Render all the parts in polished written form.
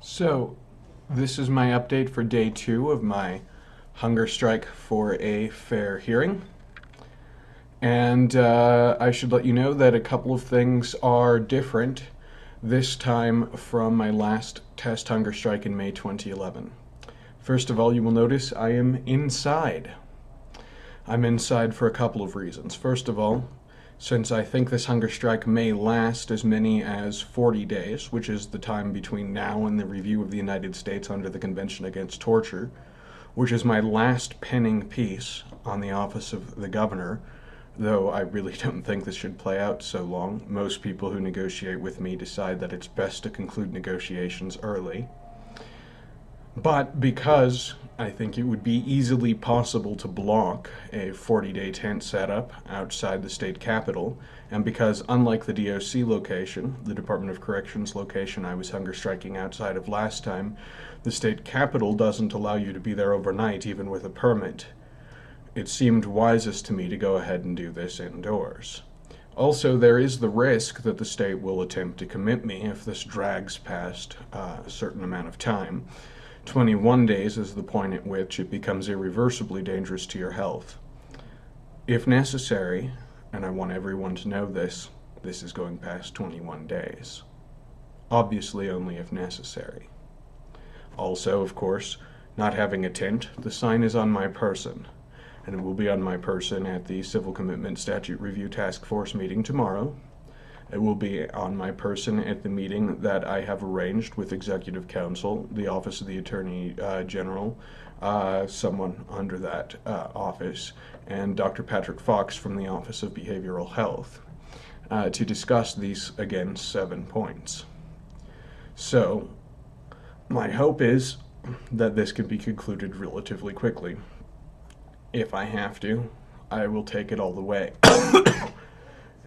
So, this is my update for day 2 of my hunger strike for a fair hearing. And I should let you know that a couple of things are different this time from my last test hunger strike in May 2011. First of all, you will notice I am inside. I'm inside for a couple of reasons. First of all, since I think this hunger strike may last as many as 40 days, which is the time between now and the review of the United States under the Convention Against Torture, which is my last pending piece on the office of the governor, though I really don't think this should play out so long. Most people who negotiate with me decide that it's best to conclude negotiations early. But because I think it would be easily possible to block a 40-day tent setup outside the state capitol, and because unlike the DOC location, the Department of Corrections location I was hunger striking outside of last time, the state capitol doesn't allow you to be there overnight even with a permit, it seemed wisest to me to go ahead and do this indoors. Also, there is the risk that the state will attempt to commit me if this drags past a certain amount of time. 21 days is the point at which it becomes irreversibly dangerous to your health. If necessary, and I want everyone to know this is going past 21 days. Obviously only if necessary. Also, of course, not having a tent, the sign is on my person, and it will be on my person at the Civil Commitment Statute Review Task Force meeting tomorrow. It will be on my person at the meeting that I have arranged with Executive Council, the Office of the Attorney General, someone under that office, and Dr. Patrick Fox from the Office of Behavioral Health, to discuss these, again, 7 points. So, my hope is that this can be concluded relatively quickly. If I have to, I will take it all the way.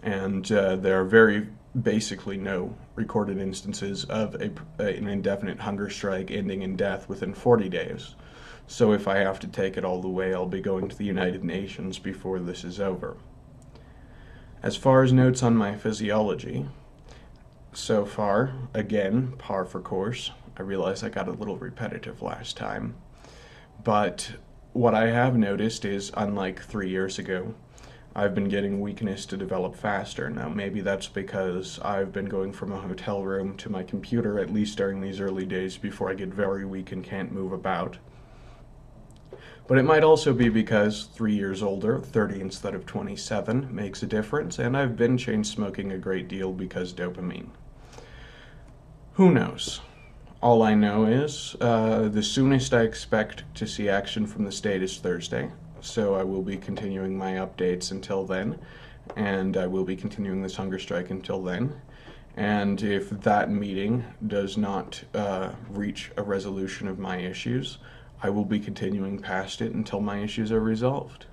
And there are very basically no recorded instances of an indefinite hunger strike ending in death within 40 days. So if I have to take it all the way, I'll be going to the United Nations before this is over. As far as notes on my physiology, so far, again, par for course. I realize I got a little repetitive last time. But what I have noticed is, unlike 3 years ago, I've been getting weakness to develop faster. Now, maybe that's because I've been going from a hotel room to my computer, at least during these early days before I get very weak and can't move about. But it might also be because 3 years older, 30 instead of 27, makes a difference, and I've been chain smoking a great deal because dopamine. Who knows? All I know is the soonest I expect to see action from the state is Thursday. So I will be continuing my updates until then, and I will be continuing this hunger strike until then. And if that meeting does not reach a resolution of my issues, I will be continuing past it until my issues are resolved.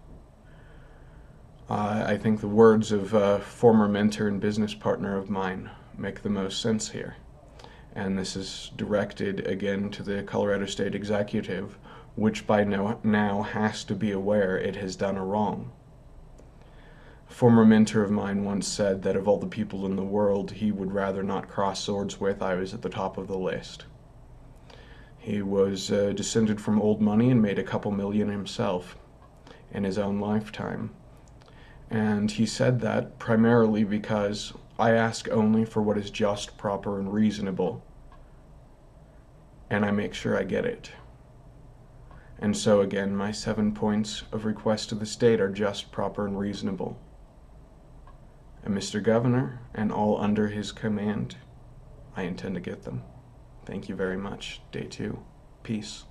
I think the words of a former mentor and business partner of mine make the most sense here. And this is directed again to the Colorado State Executive, which by now has to be aware it has done a wrong. A former mentor of mine once said that of all the people in the world he would rather not cross swords with, I was at the top of the list. He was descended from old money and made a couple million himself in his own lifetime. And he said that primarily because I ask only for what is just, proper, and reasonable, and I make sure I get it. And so again, my 7 points of request to the state are just, proper, and reasonable. And Mr. Governor, and all under his command, I intend to get them. Thank you very much. Day 2. Peace.